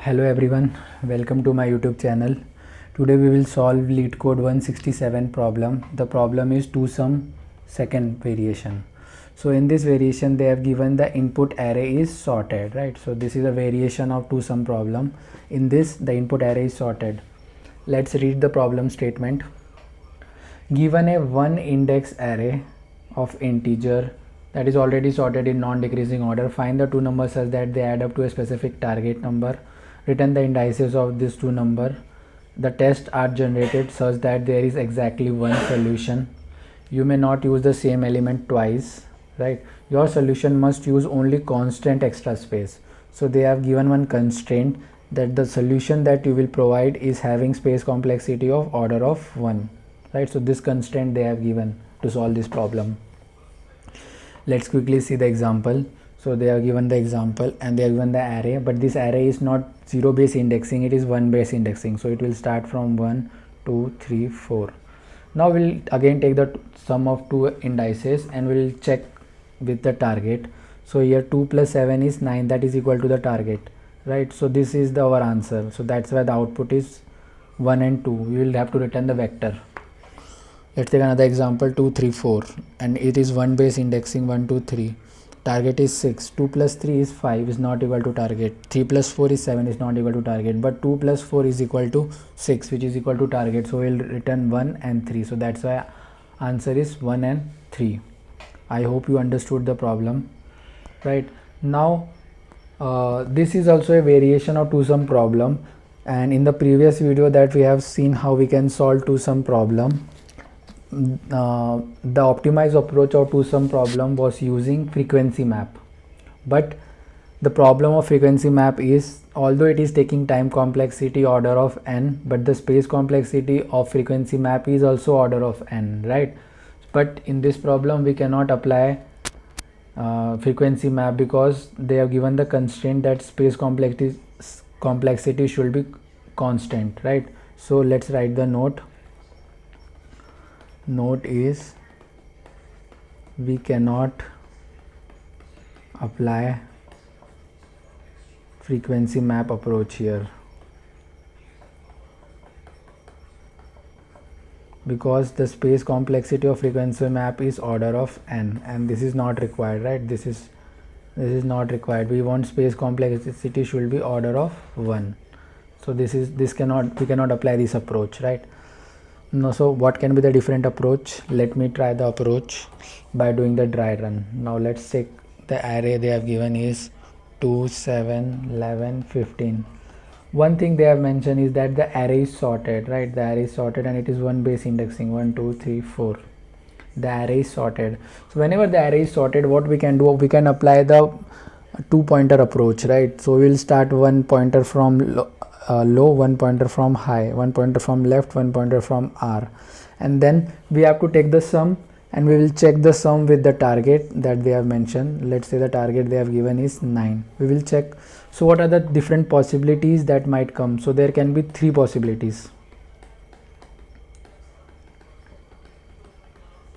Hello everyone, welcome to my YouTube channel. Today we will solve Leetcode 167 problem. The problem is two sum second variation. So in this variation they have given the input array is sorted, right? So this is a variation of two sum problem. In this the input array is sorted. Let's read the problem statement. Given a one index array of integer that is already sorted in non-decreasing order, find the two numbers such that they add up to a specific target number. Return the indices of these two numbers. The tests are generated such that there is exactly one solution. You may not use the same element twice, right? Your solution must use only constant extra space. So they have given one constraint that the solution that you will provide is having space complexity of order of 1, right? So this constraint they have given to solve this problem. Let's quickly see the example. So they have given the example and they have given the array, but this array is not 0 base indexing, it is 1 base indexing. So it will start from 1 2 3 4. Now we'll again take the sum of two indices and we'll check with the target. So here 2 plus 7 is 9, that is equal to the target, right? So this is our answer. So that's why the output is 1 and 2. We will have to return the vector. Let's take another example, 2 3 4, and it is 1 base indexing 1 2 3. Target is 6. 2 plus 3 is 5, is not equal to target. 3 plus 4 is 7, is not equal to target, but 2 plus 4 is equal to 6, which is equal to target. So we'll return 1 and 3. So that's why answer is 1 and 3. I hope you understood the problem, right? Now this is also a variation of two sum problem, and in the previous video that we have seen how we can solve two sum problem. The optimized approach of two sum problem was using frequency map, but the problem of frequency map is, although it is taking time complexity order of n, but the space complexity of frequency map is also order of n, right? But in this problem we cannot apply frequency map because they have given the constraint that space complexity should be constant, right? So let's write the note. Note is we cannot apply frequency map approach here because the space complexity of frequency map is order of n, and this is not required, right? This is not required. We want space complexity should be order of 1. So we cannot apply this approach, right? No, so what can be the different approach? Let me try the approach by doing the dry run. Now let's take the array they have given is 2 7 11 15. One thing they have mentioned is that the array is sorted, right? The array is sorted and it is 1 base indexing 1 2 3 4. The array is sorted. So whenever the array is sorted, what we can do, we can apply the two pointer approach, right? So we'll start one pointer from low, one pointer from high, one pointer from left, one pointer from R, and then we have to take the sum and we will check the sum with the target that they have mentioned. Let's say the target they have given is 9. We will check. So what are the different possibilities that might come? So there can be three possibilities.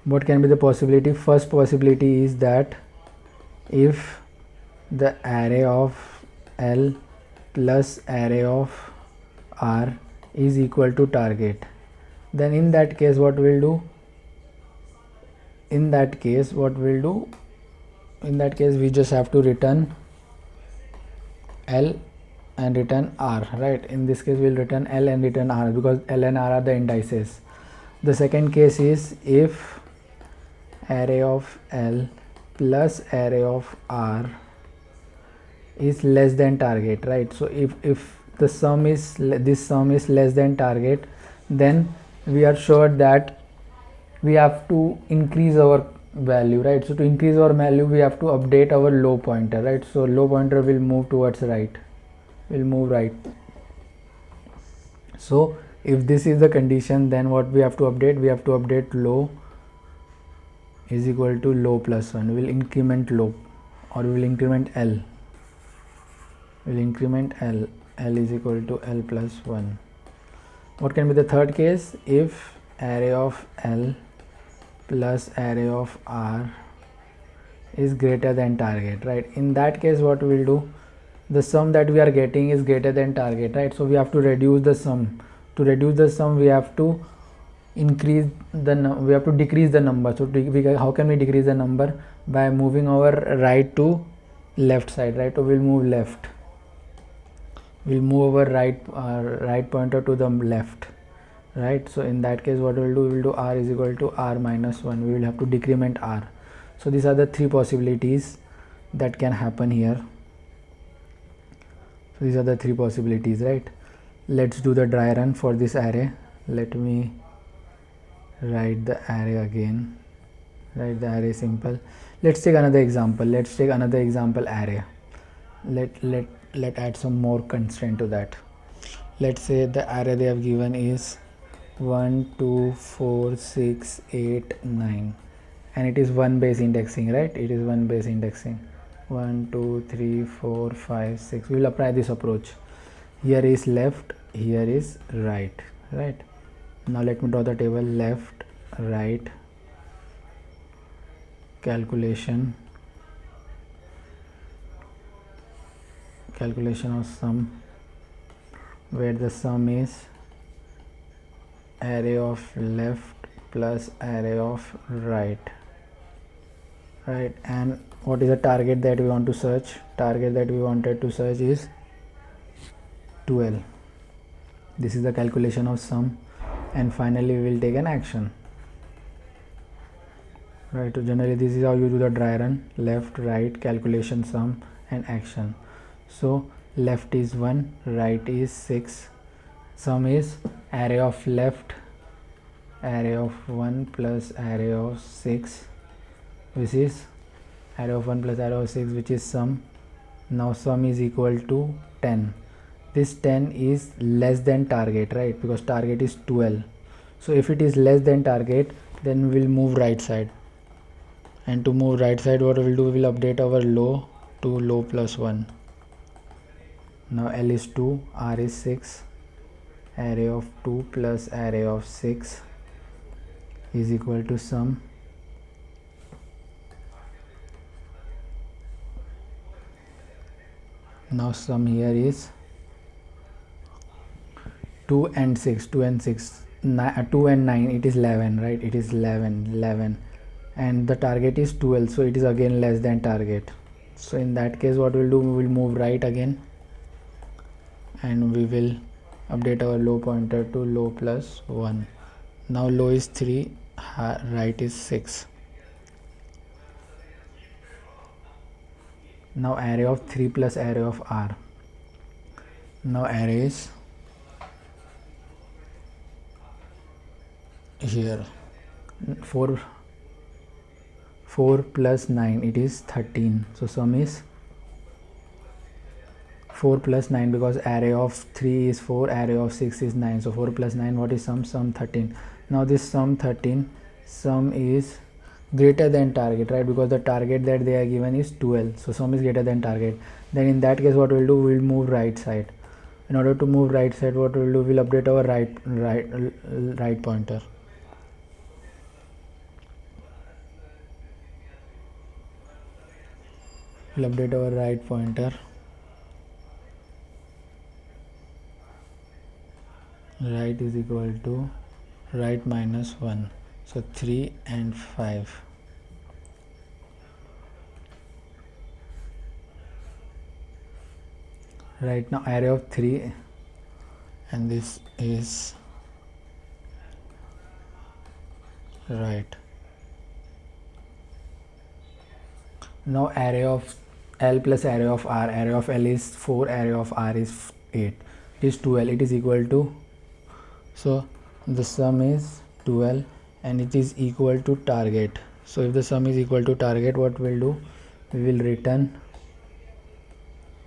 What can be the possibility? First possibility is that if the array of L plus array of R is equal to target, then in that case what we'll do, we just have to return L and return R, right? In this case we'll return L and return R because L and R are the indices. The second case is if array of L plus array of R is less than target, right? So if this sum is less than target, then we are sure that we have to increase our value, right? So to increase our value we have to update our low pointer, right? So low pointer will move towards right, will move right. So if this is the condition, then what we have to update, we have to update low is equal to low plus 1. We will increment low, or we will increment L. Will increment L is equal to L plus 1. What can be the third case? If array of L plus array of R is greater than target, right? In that case what we will do, the sum that we are getting is greater than target, right? So we have to reduce the sum. To reduce the sum, we have to decrease the number. So how can we decrease the number? By moving our right to left side, right? So we'll move left. We'll move our right pointer to the left, right? So in that case, what we'll do r is equal to r minus 1. We will have to decrement r. So these are the three possibilities that can happen here. So these are the three possibilities, right? Let's do the dry run for this array. Let me write the array again. Write the array simple. Let's take another example. Let's take another example array. Let add some more constraint to that. Let's say the array they have given is 1 2 4 6 8 9, and it is one base indexing, right? It is one base indexing. 1 2 3 4 5 6. We will apply this approach. Here is left, here is right. Now let me draw the table. Left, right, calculation of sum, where the sum is array of left plus array of right. And what is the target that we want to search? Target that we wanted to search is 12. This is the calculation of sum, and finally we will take an action, right? So generally this is how you do the dry run: left, right, calculation, sum, and action. So left is 1, right is 6, sum is array of left, array of 1 plus array of 6, which is array of 1 plus array of 6, which is sum. Now sum is equal to 10. This 10 is less than target, right? Because target is 12. So if it is less than target, then we will move right side. And to move right side, what we will do, we will update our low to low plus 1. Now L is 2, R is 6, array of 2 plus array of 6 is equal to sum. Now sum here is 2 and 6, 2 and 9, it is 11, right? It is 11, and the target is 12, so it is again less than target. So in that case, what we'll do, we will move right again, and we will update our low pointer to low plus 1. Now low is 3, right is 6. Now array of 3 plus array of r. Now array is here 4 plus 9, it is 13. So sum is 4 plus 9, because array of 3 is 4, array of 6 is 9. So 4 plus 9, what is sum? Sum 13. Now this sum 13, sum is greater than target, right? Because the target that they are given is 12. So sum is greater than target. Then in that case, what we'll do, we'll move right side. In order to move right side, what we'll do, we'll update our right pointer. We'll update our right pointer. Right is equal to right minus 1. So 3 and 5. Right, now array of 3, and this is right. Now array of L plus array of R. Array of L is 4, array of R is 8. It is 12. It is equal to, so the sum is 12 and it is equal to target. So if the sum is equal to target, what we'll do, we will return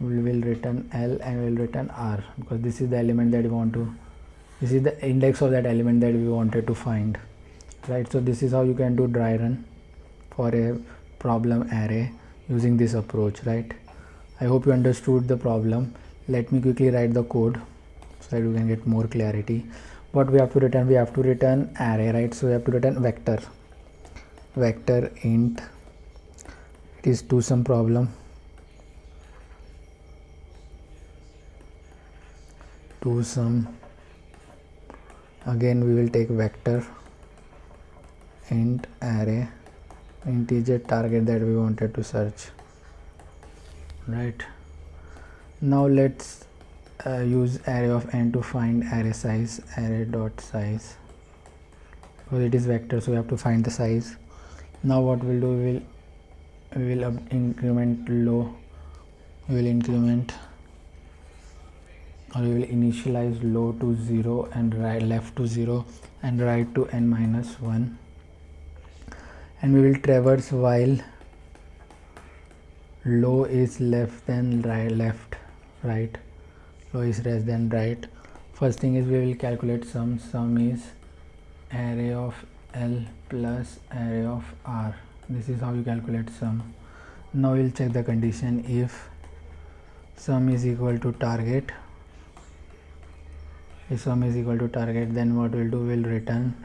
L and we will return R, because this is the element that we want to, this is the index of that element that we wanted to find, right? So this is how you can do dry run for a problem array using this approach, right? I hope you understood the problem. Let me quickly write the code so that you can get more clarity. What we have to return, we have to return array, right? So we have to return vector int. It is to some problem. to sum. Again we will take vector int array integer target that we wanted to search, right? Now let's use array of n to find array size, array dot size, because it is vector, so we have to find the size. Now what we'll do, we will increment low, we will increment or we will initialize low to 0 and right left to 0 and right to n minus 1, and we will traverse while low is less than right, low is less than right. First thing is we will calculate sum. Sum is array of L plus array of R. This is how you calculate sum. Now we'll check the condition. If sum is equal to target, then what we'll do, we'll return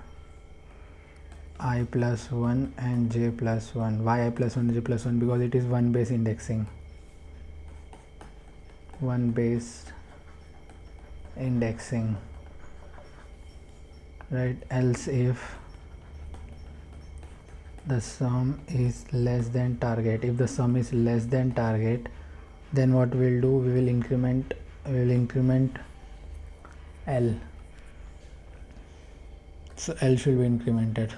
I plus 1 and j plus 1. Why I plus 1 j plus 1? Because it is one base indexing, right? Else if the sum is less than target, if the sum is less than target, then what we'll do, we will increment L. So L should be incremented,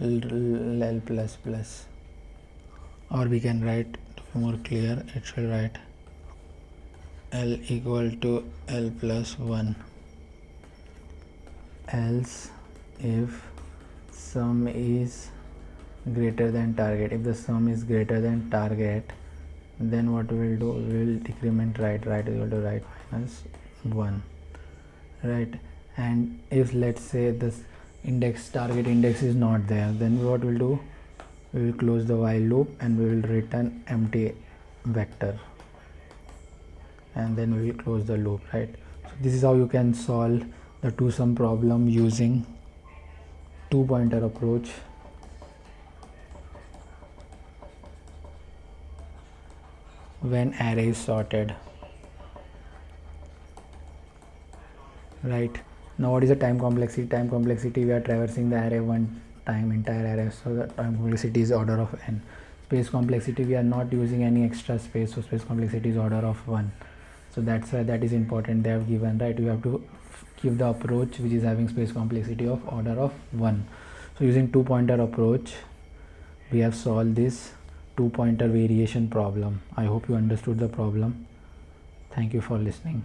L plus plus, or we can write to be more clear, it should write L equal to L plus 1. Else if sum is greater than target, if the sum is greater than target, then what we will do, we will decrement right is equal to right minus 1, right? And if let's say this target index is not there, then what we'll do, we will close the while loop and we will return empty vector, and then we will close the loop, right? So this is how you can solve the two sum problem using two pointer approach. When array is sorted, right? Now what is the time complexity? Time complexity, we are traversing the array one time, entire array, so the time complexity is order of n. Space complexity, we are not using any extra space, so space complexity is order of 1. So that's why that is important, they have given, right? You have to give the approach which is having space complexity of order of 1. So using two pointer approach, we have solved this two pointer variation problem. I hope you understood the problem. Thank you for listening.